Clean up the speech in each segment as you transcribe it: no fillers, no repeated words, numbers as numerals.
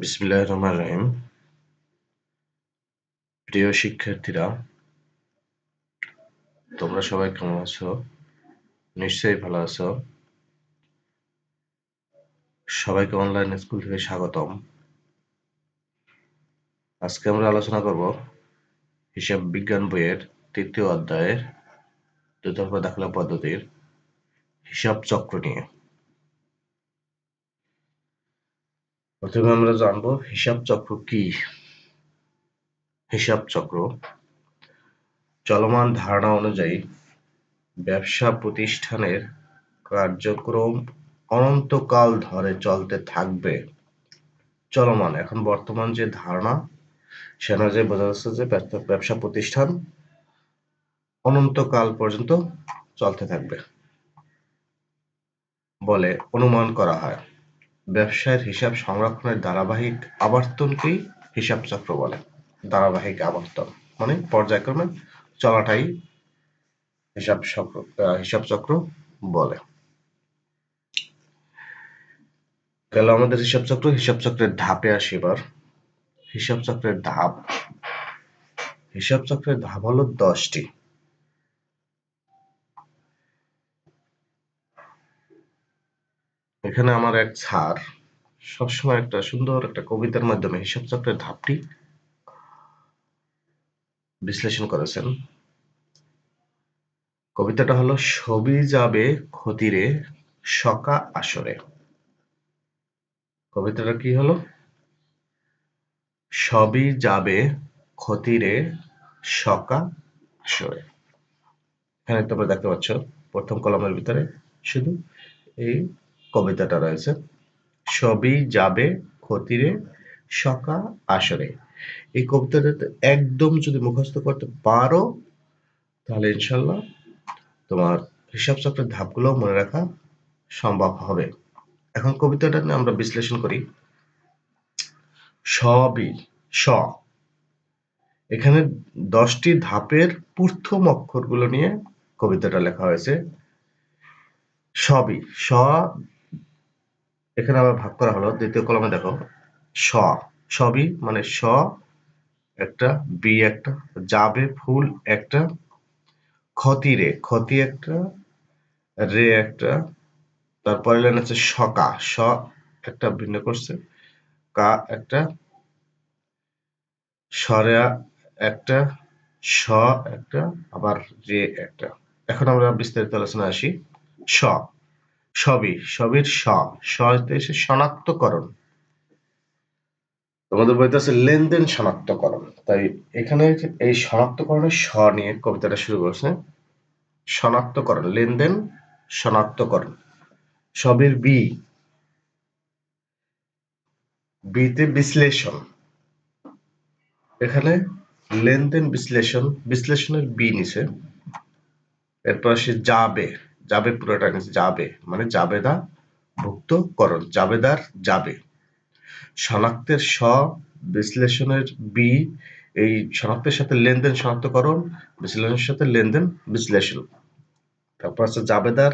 বিসমিল্লাহির রহমানির রহিম। প্রিয় শিক্ষার্থীরা, তোমরা সবাই কেমন আছো? নিশ্চয়ই ভালো আছো। সবাইকে অনলাইন স্কুল থেকে স্বাগতম। আজকে আমরা আলোচনা করব হিসাব বিজ্ঞান বইয়ের ৩য় অধ্যায়ের দুতর্ক দাখিলা পদ্ধতির হিসাব চক্র নিয়ে। প্রথমে আমরা জানবো হিসাব চক্র কি। হিসাব চক্র চলমান ধারণা অনুযায়ী ব্যবসা প্রতিষ্ঠানের কার্যক্রম অনন্তকাল ধরে চলতে থাকবে। চলমান, এখন বর্তমান যে ধারণা সে অনুযায়ী বোঝা যাচ্ছে যে ব্যবসা প্রতিষ্ঠান অনন্তকাল পর্যন্ত চলতে থাকবে বলে অনুমান করা হয়। ব্যবসায়ের হিসাব সংরক্ষণের ধারাবাহিক আবর্তনকেই হিসাব চক্র বলে। ধারাবাহিক আবর্তন মানে পর্যায়ক্রমে চলাটাই হিসাব চক্র বলে। গেল আমাদের হিসাব চক্রের ধাপে আসি এবার। হিসাব চক্রের ধাপ হলো 10টি। এখানে আমার এক স্যার সবসময় একটা সুন্দর একটা কবিতার মাধ্যমে হিসাব চক্রের ধাপটি বিশ্লেষণ করেছেন। কবিতাটা হলো সবই যাবে ক্ষতিরে সকা আসরে। কবিতাটা কি হলো? সবই যাবে ক্ষতিরে সকা আসরে। এখানে তোমরা দেখতে পাচ্ছ প্রথম কলমের ভিতরে শুধু এই কবিতাটা রয়েছে, সবই যাবে ক্ষতিরে সকা আসরে। এই কবিতাটা একদম যদি মুখস্থ করতে পারো তাহলে ইনশাল্লাহ তোমার হিসাব চক্রের ধাপগুলো মনে রাখা সম্ভব হবে। এখন কবিতাটা নিয়ে আমরা বিশ্লেষণ করি। সবই স, এখানে 10টি ধাপের প্রথম অক্ষরগুলো নিয়ে কবিতাটা লেখা হয়েছে। সবই স, এখানে আবার ভাগ করা হলো দ্বিতীয় কলমে দেখো স, সবই মানে স একটা, বি একটা, যাবে ফুল একটা, ক্ষতিরে ক্ষতি একটা, রে একটা, তারপরে লাইন আছে সকা, স একটা ভিন্ন করছে, কা একটা, সরেয়া একটা, স একটা, আবার রে একটা। এখন আমরা বিস্তারিত আলোচনা আসি। স, সবির স এসে শনাক্তকরণ। তোমাদের বইতে আছে লেনদেন শনাক্তকরণ, তাই এখানে এই শনাক্তকরণের স নিয়ে কবিতাটা শুরু করছে। শনাক্তকরণ, লেনদেন শনাক্তকরণ। সবির বিতে বিশ্লেষণ, এখানে লেনদেন বিশ্লেষণের বি নিছে। এরপর আসে যাবে পুরোটা নিছে, যাবে মানে জাবেদা ভুক্তকরণ, জাবেদার যাবে। শনাক্তের স, বিশ্লেষণের বি, এই শনাক্তের সাথে লেনদেন শনাক্তকরণ, বিশ্লেষণের সাথে লেনদেন বিশ্লেষণ। তারপর আছে জাবেদার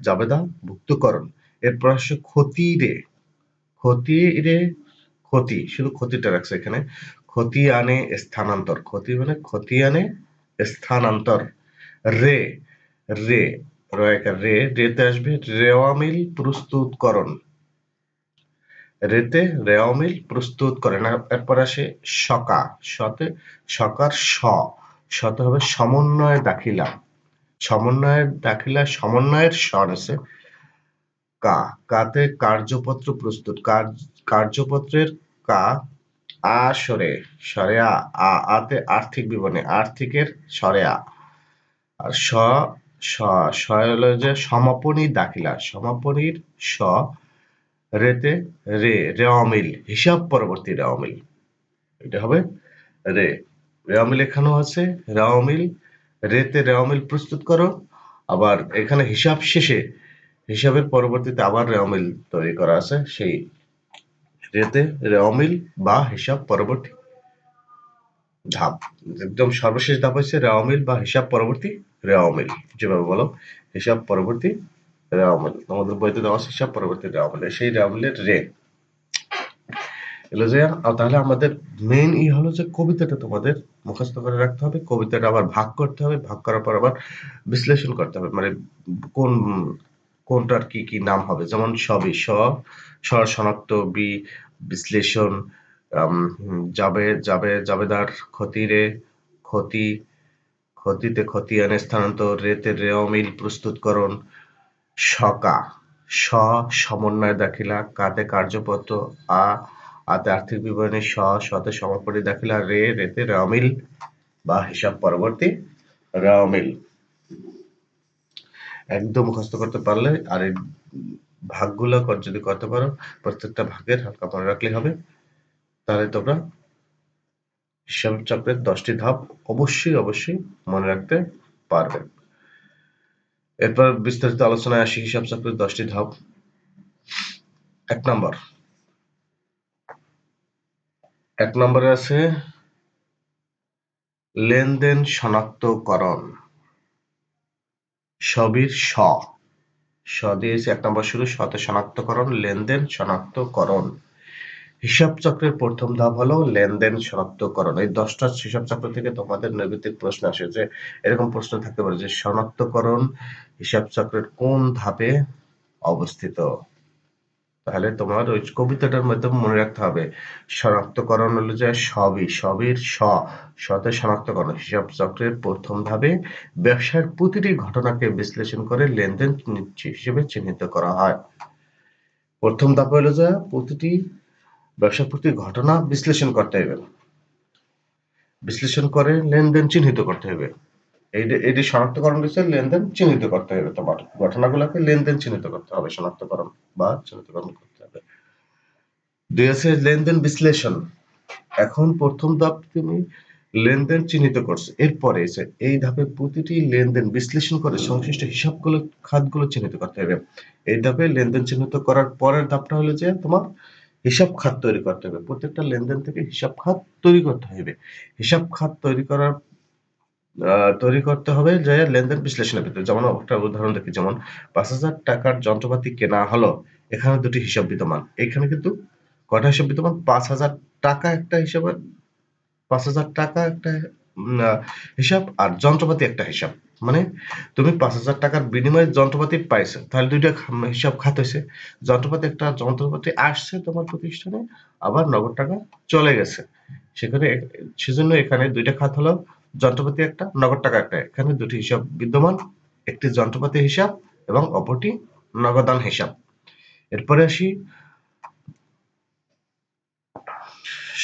জাবেদা ভুক্তকরণ। এরপর আসে ক্ষতি, শুধু ক্ষতিটা রাখছে এখানে। ক্ষতি আনে স্থানান্তর, ক্ষতি মানে ক্ষতি আনে স্থানান্তর। রে রে রেতে আসবে রেওয়ামিল প্রস্তুতকরণ, রেতে রেওয়ামিল প্রস্তুত করেন। এরপর আসে সতে সকার শতে হবে সমন্বয় দাখিলা, সমন্বয়ের স আছে। কাতে কার্যপত্র প্রস্তুত, কার্যপত্রের কা, সরে আতে আর্থিক বিবরণী, আর্থিকের সরে আর হলো যে সমাপনী দাখিলা, সমাপনীর স। রেতে রেওয়ামিল হিসাব পরবর্তী রেওয়ামিল, এটা হবে রে। রেওয়ামিল এখানেও আছে রেওয়ামিল, রেতে রেওয়ামিল প্রস্তুত করো। আবার এখানে হিসাব শেষে হিসাবের পরবর্তীতে আবার রেওয়ামিল তৈরি করা আছে, সেই রেতে রেওয়ামিল বা হিসাব পরবর্তী ধাপ। একদম সর্বশেষ ধাপ হচ্ছে রেওয়ামিল বা হিসাব পরবর্তী রেওয়ামিল। যেভাবে বলো হিসাব পরবর্তী রেওয়ামিল, আমাদের বইতে দেওয়া আছে হিসাব পরবর্তী রেওয়ামিল, সেই রেওয়ামিলের রে। এলো যে তাহলে আমাদের মেইন হলো যে কবিতাটা তোমাদের মুখস্থ করে রাখতে হবে, কবিতাটা আবার ভাগ করতে হবে, ভাগ করার পর আবার বিশ্লেষণ করতে হবে, মানে কোন কোনটার কি কি নাম হবে, যেমন সবই স্বর শনাক্ত, বিশ্লেষণ, যাবে যাবে জাবেদার, ক্ষতিরে ক্ষতি, ক্ষতিতে খতিয়ানে স্থানান্তর, রেতে রেওমিল প্রস্তুতকরণ, সকা সমন্বয় দাখিলা, কাতে কার্যপত্র, আতে আর্থিক বিবরণী, সতে সমাপনী দাখিলা, রেতে রেওমিল বা হিসাব পরবর্তী রেওমিল। একদম মুখস্থ করতে পারলে আর এই ভাগগুলো যদি করতে পারো, প্রত্যেকটা ভাগের হালকা মনে রাখলে হবে, তাহলে তোমরা হিসাব চক্রের 10টি ধাপ অবশ্যই মনে রাখতে পারবে। এরপর বিস্তারিত আলোচনায় আসি হিসাব চক্রের 10টি ধাপ। 1 নম্বরে আছে লেনদেন শনাক্তকরণ। সবির স দিয়েছে 1 নম্বর শুরু, সতে শনাক্তকরণ, লেনদেন শনাক্তকরণ। হিসাব চক্রের প্রথম ধাপ হলো লেনদেন শনাক্তকরণ। এই 10টা হিসাব চক্র থেকে তোমাদের নৈর্ব্যক্তিক প্রশ্ন আসে, যে এরকম প্রশ্ন থাকতে পারে যে শনাক্তকরণ হিসাব চক্রের কোন ধাপে অবস্থিত। তাহলে তোমার ওই কবিতাটার মধ্যে মনে রাখতে হবে শনাক্তকরণ হলো যে সবির সতে শনাক্তকরণ হিসাব চক্রের প্রথম ধাপে ব্যবসার প্রতিটি ঘটনাকে বিশ্লেষণ করে লেনদেন হিসেবে চিহ্নিত করা হয়। প্রথম ধাপ হলো যে প্রতিটি ব্যবসার প্রতি ঘটনা বিশ্লেষণ করতে হবে, বিশ্লেষণ করে লেনদেন চিহ্নিত করতে হবে। এইটি শনাক্তকরণ হচ্ছে লেনদেন চিহ্নিত করতে হবে, তোমার ঘটনাগুলোকে লেনদেন চিহ্নিত করতে হবে, শনাক্তকরণ বা চিহ্নিতকরণ করতে হবে। 2 আছে লেনদেন বিশ্লেষণ। এখন প্রথম ধাপ তুমি লেনদেন চিহ্নিত করছো, এরপরে এসে এই ধাপে প্রতিটি লেনদেন বিশ্লেষণ করে সংশ্লিষ্ট হিসাবগুলো খাতগুলো চিহ্নিত করতে হবে। এই ধাপে লেনদেন চিহ্নিত করার পরের ধাপটা হলো যে তোমার হিসাব খাত তৈরি করতে হবে। প্রত্যেকটা লেনদেন থেকে হিসাব খাত তৈরি করতে হবে। হিসাব খাত তৈরি করতে হবে যে লেনদেন বিশ্লেষণের ভিতরে। যেমন একটা উদাহরণ দেখি, যেমন 5,000 টাকার যন্ত্রপাতি কেনা হলো, এখানে দুটি হিসাব বিদ্যমান। এখানে কিন্তু কয়টা হিসাব বিদ্যমান? 5,000 টাকা একটা হিসাবে, 5,000 টাকা একটা হিসাব, আর যন্ত্রপাতি একটা হিসাব। মানে তুমি 5,000 টাকার বিনিময়ে যন্ত্রপাতি পাইছো, তাহলে দুইটা হিসাব খাত হয়েছে। যন্ত্রপাতি আসছে তোমার প্রতিষ্ঠানে, আবার নগদ টাকা চলে গেছে। সেজন্য এখানে দুইটা খাত হলো, যন্ত্রপাতি একটা, নগদ টাকা একটা। এখানে দুটি হিসাব বিদ্যমান, একটি যন্ত্রপাতি হিসাব এবং অপরটি নগদান হিসাব। এরপরে আসি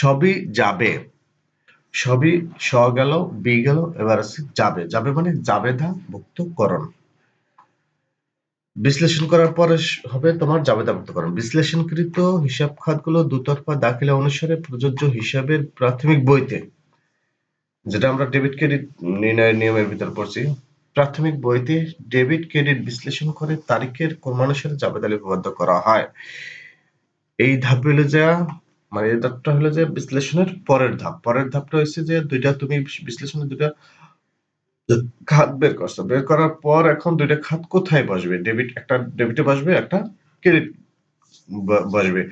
সবই যাবে। সবই গেল, বি গেল, এবার আছে যাবে মানে জাবেদা ভুক্তকরণ। বিশ্লেষণ করার পরে হবে তোমার জাবেদা ভুক্তকরণ। বিশ্লেষণকৃত হিসাব খাতগুলো দুতরফা দাখিলা অনুসারে প্রযোজ্য হিসাবের প্রাথমিক বইতে, যেটা আমরা ডেবিট ক্রেডিট নির্ণয়ের নিয়মের ভিতর পড়ছি, প্রাথমিক বইতে ডেবিট ক্রেডিট বিশ্লেষণ করে তারিখের ক্রমানুসারে জাবেদা লিপিবদ্ধ করা হয়। এই ধাপ হলো যা, মানে এই ধাপটা হলো যে বিশ্লেষণের পরের ধাপ। পরের ধাপটা হচ্ছে যে তুমি বিশ্লেষণের দুইটা খাত বের করছো, বের করার পর এখন দুইটা খাত কোথায় বসবে? একটা ডেবিটে বসবে, একটা ক্রেডিট বসবে,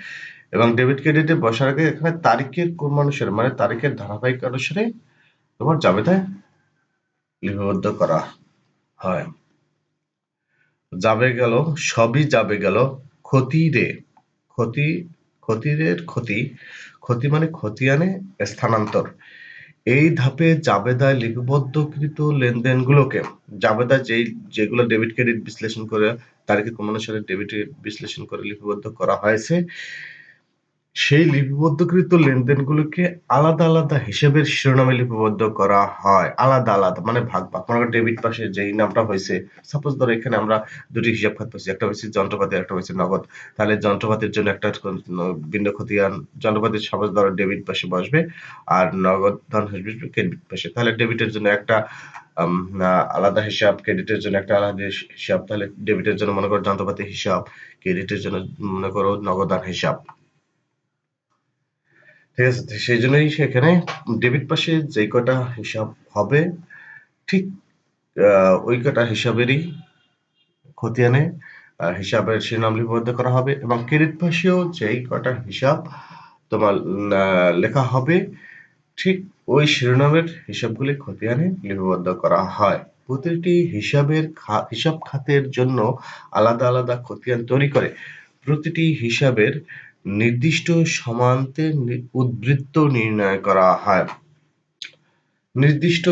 এবং ডেবিট ক্রেডিটে বসার আগে এখানে তারিখের ক্রমানুসারে, মানে তারিখের ধারাবাহিক অনুসারে তোমার জাবেদায় লিপিবদ্ধ করা হয়। সবই যাবে গেল, ক্ষতিরে ক্ষতি মানে খতিয়ানে স্থানান্তর। এই ধাপে জাবেদায় লিপিবদ্ধকৃত লেনদেনগুলোকে, জাবেদা যেগুলো ডেবিট ক্রেডিট বিশ্লেষণ করে তারিখের ক্রমানুসারে ডেবিট বিশ্লেষণ করে লিপিবদ্ধ করা হয়েছে, সেই লিপিবদ্ধকৃত লেনদেনগুলোকে আলাদা হিসেবের শিরোনামে লিপিবদ্ধ করা হয়। আলাদা মানে ভাগ মনে করো ডেবিট পাশে যেই নামটা হয়েছে, সাপোজ ধরো এখানে আমরা দুটি হিসাব খাত পাচ্ছি, একটা হচ্ছে যন্ত্রপাতি, একটা হচ্ছে নগদ। তাহলে যন্ত্রপাতির জন্য একটা ভিন্ন খতিয়ান, যন্ত্রপাতির সাপোজ ধরো ডেবিট পাশে বসবে, আর নগদ ধন বসবে ক্রেডিট পাশে। তাহলে ডেবিটের জন্য একটা আলাদা হিসাব, ক্রেডিটের জন্য একটা আলাদা হিসাব। তাহলে ডেবিটের জন্য মনে করো যন্ত্রপাতি হিসাব, ক্রেডিটের জন্য মনে করো নগদান হিসাব। ঠিক আছে, সেই জন্যই সেখানে ডেবিট পাশে যে কটা হিসাব হবে, ঠিক ওই কটা হিসাবেরই খতিয়ানে হিসাবের শিরোনাম লিপিবদ্ধ করা হবে, এবং ক্রেডিট পাশেও যেই কটা হিসাব তোমার লেখা হবে, ঠিক ওই শিরোনামের হিসাবগুলি খতিয়ানে লিপিবদ্ধ করা হয়। প্রতিটি হিসাব খাতের জন্য আলাদা আলাদা খতিয়ান তৈরি করে প্রতিটি হিসাবের নির্দিষ্ট সমান্তে উদ্বৃত্ত নির্ণয় করা হয়। নির্দিষ্ট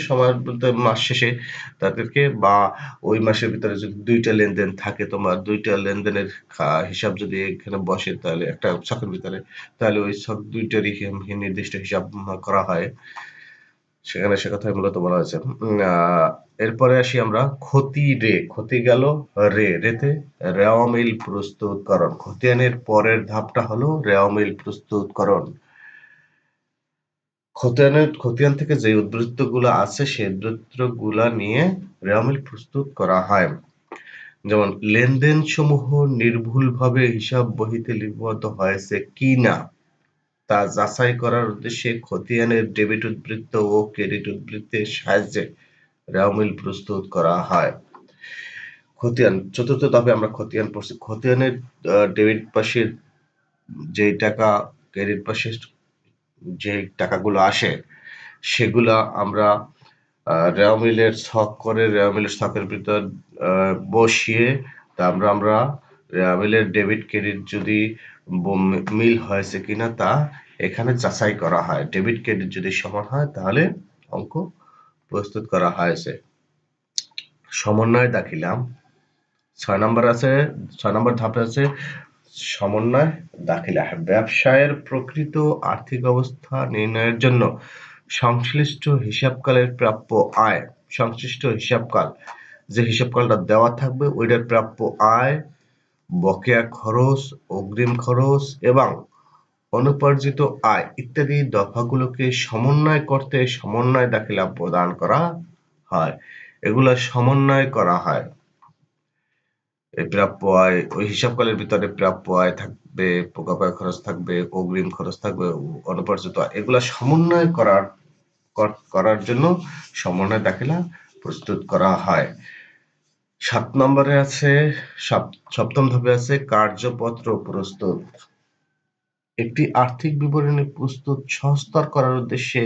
সময় বলতে মাস শেষে তাদেরকে, বা ওই মাসের ভিতরে যদি ২টা লেনদেন থাকে, তোমার ২টা লেনদেনের হিসাব যদি এখানে বসে, তাহলে একটা ছকের ভিতরে, তাহলে ওই ছক ২টারই নির্দিষ্ট হিসাব করা হয়। সেখানে সে কথাই মূলত বলা হয়েছে। এরপরে আসি আমরা ক্ষতি গেল রেতে রেওয়ামিল প্রস্তুতকরণ। খতিয়ানের পরের ধাপটা হলো রেওয়ামিল প্রস্তুতকরণ। খতিয়ান থেকে যে উদ্বৃত্তগুলো আছে সেই উদ্বৃত্তগুলা নিয়ে রেওয়ামিল প্রস্তুত করা হয়। যেমন লেনদেন সমূহ নির্ভুলভাবে হিসাব বহিতে লিপিবদ্ধ হয়েছে কিনা তা যাচাই করার উদ্দেশ্যে খতিয়ানের ডেবিট উদ্বৃত্ত ও ক্রেডিট উদ্বৃত্তের সাহায্যে রেওয়ামিল প্রস্তুত করা হয়। চতুর্থ ধাপে আমরা খতিয়ান পড়ছি। খতিয়ানের ডেবিট পাশের যে টাকা, ক্রেডিট পাশের যে টাকাগুলো আসে, সেগুলা আমরা রেওয়ামিলের ছক করে রেওয়ামিলের ছকের ভিতর বসিয়ে আমরা রেওয়ামিলের ডেবিট ক্রেডিট যদি মিল হয়েছে কিনা তা এখানে যাচাই করা হয়। ডেবিট ক্রেডিট যদি সমান হয় তাহলে অঙ্ক প্রস্তুত করা হয়েছে। সমন্বয় দাখিলাম ৬ নম্বর ধাপে আছে সমন্বয় দাখিলা। ব্যবসায়ের প্রকৃত আর্থিক অবস্থা নির্ণয়ের জন্য সংশ্লিষ্ট হিসাবকালের প্রাপ্য আয়, সংশ্লিষ্ট হিসাবকাল, যে হিসাবকালটা দেওয়া থাকবে ওইটার প্রাপ্য আয়, বকেয়া খরচ, অগ্রিম খরচ এবং অনুপার্জিত আয় ইত্যাদি দফাগুলোকে সমন্বয় করতে সমন্বয় দাখিলা প্রদান করা হয়। এগুলা সমন্বয় করা হয়। এই প্রাপ্য আয়, ওই হিসাবকালের ভিতরে প্রাপ্য আয় থাকবে, বকেয়া খরচ থাকবে, অগ্রিম খরচ থাকবে, অনুপার্জিত আয়, এগুলা সমন্বয় করার জন্য সমন্বয় দাখিলা প্রস্তুত করা হয়। ৭ নম্বরে আছে, সপ্তম ধাপে আছে কার্যপত্র প্রস্তুত। একটি আর্থিক বিবরণী প্রস্তুত সহজতর করার উদ্দেশ্যে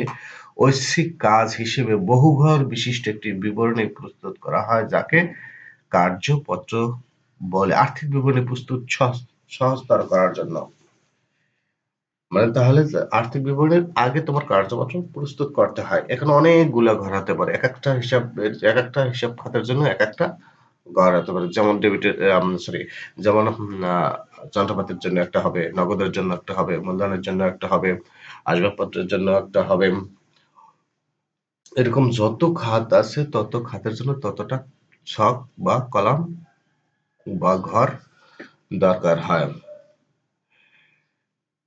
ঐচ্ছিক কাজ হিসেবে বহুঘর বিশিষ্ট একটি বিবরণী প্রস্তুত করা হয়, যাকে কার্যপত্র বলে। আর্থিক বিবরণী প্রস্তুত সহজতর করার জন্য, মানে তাহলে আর্থিক বিবরণীর আগে তোমার কার্যপত্র প্রস্তুত করতে হয়। এখানে অনেকগুলা ঘর হতে পারে, এক একটা হিসাব খাতের জন্য এক একটা ঘর হতে পারে। যেমন ডেবিটের যেমন যন্ত্রপাতির জন্য একটা হবে, নগদের জন্য একটা হবে, মূলধনের জন্য একটা হবে, আসবাবপত্রের জন্য একটা হবে। এরকম যত খাত আছে তত খাতের জন্য ততটা ছক বা কলাম বা ঘর দরকার হয়।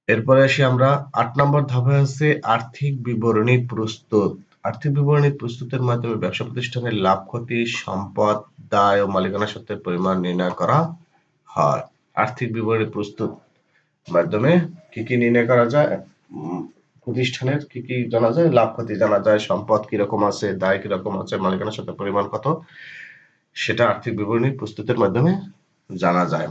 এরপরে আসি আমরা ৮ নম্বর ধাপে আছে আর্থিক বিবরণী প্রস্তুত। আর্থিক বিবরণী প্রস্তুতের মাধ্যমে ব্যবসা প্রতিষ্ঠানের লাভ ক্ষতি, সম্পদ, দায় ও মালিকানা সত্ত্বের পরিমাণ নির্ণয় করা হয়। আর্থিক বিবরণী প্রস্তুত মাধ্যমে কি কি নির্ণয় করা যায়? প্রতিষ্ঠানের কি কি জানা যায়? লাভ ক্ষতি জানা যায়, সম্পদ কিরকম আছে, দায় কিরকম আছে, মালিকানা সত্ত্বের পরিমাণ কত, সেটা আর্থিক বিবরণী প্রস্তুতের মাধ্যমে জানা যায়।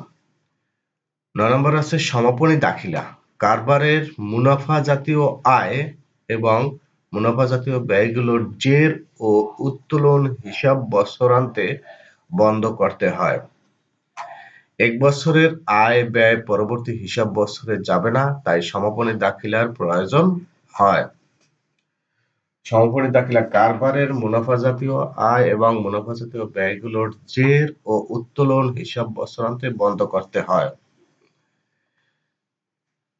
৯ নম্বর আছে সমাপনী দাখিলা। কারবারের মুনাফা জাতীয় আয় এবং মুনাফা জাতীয় ব্যয়গুলোর জের ও উত্তোলন হিসাব বছরান্তে বন্ধ করতে হয়। এক বছরের আয় ব্যয় পরবর্তী হিসাব বছরে যাবে না, তাই সমাপনী দাখিলার প্রয়োজন হয়। সমাপনী দাখিলা কারবারের মুনাফা জাতীয় আয় এবং মুনাফা জাতীয় ব্যয়গুলোর জের ও উত্তোলন হিসাব বছরান্তে বন্ধ করতে হয়।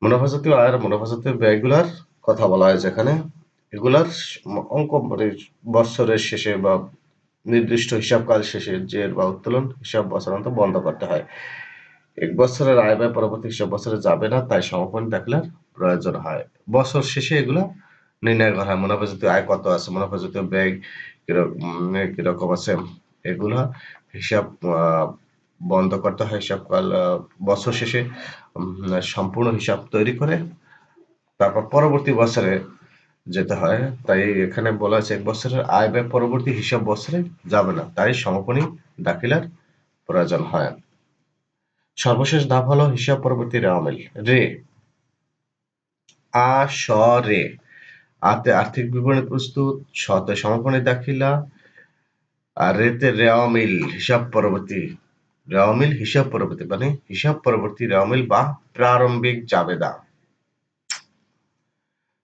মুনাফা জাতীয় আয় আর মুনাফা জাতীয় ব্যয়গুলার কথা বলা হয়েছে এখানে। এগুলার অঙ্ক বছরের শেষে বা নির্দিষ্ট হিসাবকাল শেষে জের বা উত্তোলন হিসাব বছরান্তে বন্ধ করতে হয়। এক বছরের আয় ব্যয় পরবর্তী হিসাব বছরে যাবে না, তাই সমাপনী দাখিলার প্রয়োজন হয়। বছর শেষে এগুলো নির্ণয় করা হয়। মুনাফা জাতীয় আয় কত আছে, মুনাফা জাতীয় ব্যয় কিরকম আছে, এগুলা হিসাব বন্ধ করতে হয়। হিসাবকাল বছর শেষে সম্পূর্ণ হিসাব তৈরি করে তারপর পরবর্তী বছরে যেতে হয়। তাই এখানে বলা আছে এক বছরের আয় ব্যয় পরবর্তী হিসাব বছরে যাবে না, তাই সমাপনী দাখিলার প্রয়োজন হয়। সর্বশেষ ধাপ হলো হিসাব পরবর্তী রেওয়ামিল। আসরে। আতে আর্থিক বিবরণী প্রস্তুত, শতে সমাপনী দাখিলা, আর রেতে রেওয়ামিল হিসাব পরবর্তী। রেওয়ামিল হিসাব পরবর্তী মানে হিসাব পরবর্তী রেওয়ামিল বা প্রারম্ভিক জাবেদা।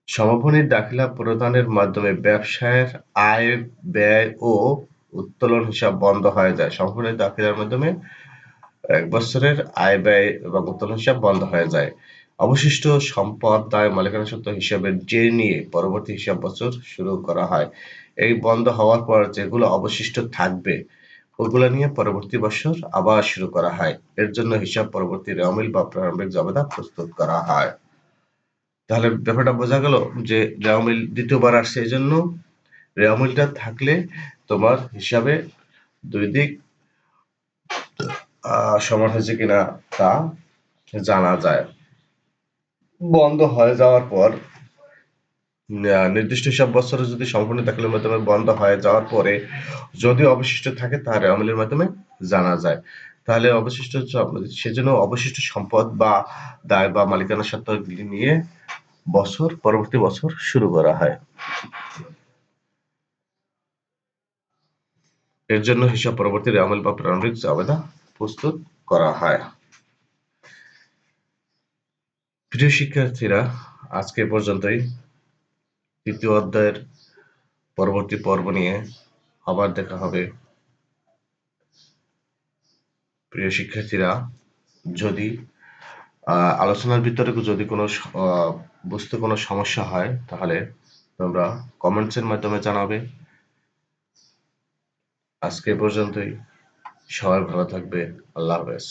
সমাপনী দাখিলা প্রদানের মাধ্যমে ব্যবসায়ের আয় ব্যয় ও উত্তোলন হিসাব বন্ধ হয়ে যায়। সমাপনী দাখিলার মাধ্যমে ১ বছরের আয় ব্যয় এবং উত্তোলন হিসাব বন্ধ হয়ে যায়। অবশিষ্ট সম্পদ দায় মালিকানা সত্ত্ব হিসাবের যে নিয়ে পরবর্তী হিসাব বছর শুরু করা হয়। এই বন্ধ হওয়ার পর যেগুলো অবশিষ্ট থাকবে ওগুলো নিয়ে পরবর্তী বছর আবার শুরু করা হয়। এর জন্য হিসাব পরবর্তী রেওয়ামিল বা প্রারম্ভিক জাবেদা প্রস্তুত করা হয়। তাহলে ব্যাপারটা বোঝা গেল যে রেওয়ামিল দ্বিতীয়বার আসছে এই জন্য রেওয়ামিলটা থাকলে তোমার হিসাবে দুই দিক সমান হয়েছে কিনা তা জানা যায়। বন্ধ হয়ে যাওয়ার পর নির্দিষ্ট হিসাব বছরে যদি সম্পূর্ণ দাখিলের মাধ্যমে বন্ধ হয়ে যাওয়ার পরে যদি অবশিষ্ট থাকে তা রেওয়ামিলের মাধ্যমে জানা যায়। তাহলে অবশিষ্ট সেজন্য অবশিষ্ট সম্পদ বা দায় বা মালিকানা সত্ত্ব নিয়ে পরবর্তী বছর শুরু করা হয়। এর জন্য হিসাব পরবর্তী রেওয়ামিল বা প্রারম্ভিক জাবেদা প্রস্তুত করা হয়। প্রিয় শিক্ষার্থীরা, আজকে পর্যন্তই। তৃতীয় অধ্যায়ের পরবর্তী পর্ব নিয়ে আবার দেখা হবে। প্রিয় শিক্ষার্থীরা, যদি আলোচনার ভিতরে যদি কোনো বুঝতে কোনো সমস্যা হয় তাহলে তোমরা কমেন্টসের মাধ্যমে জানাবে। আজকে পর্যন্তই। সবাই ভালো থাকবে। আল্লাহ হাফেজ।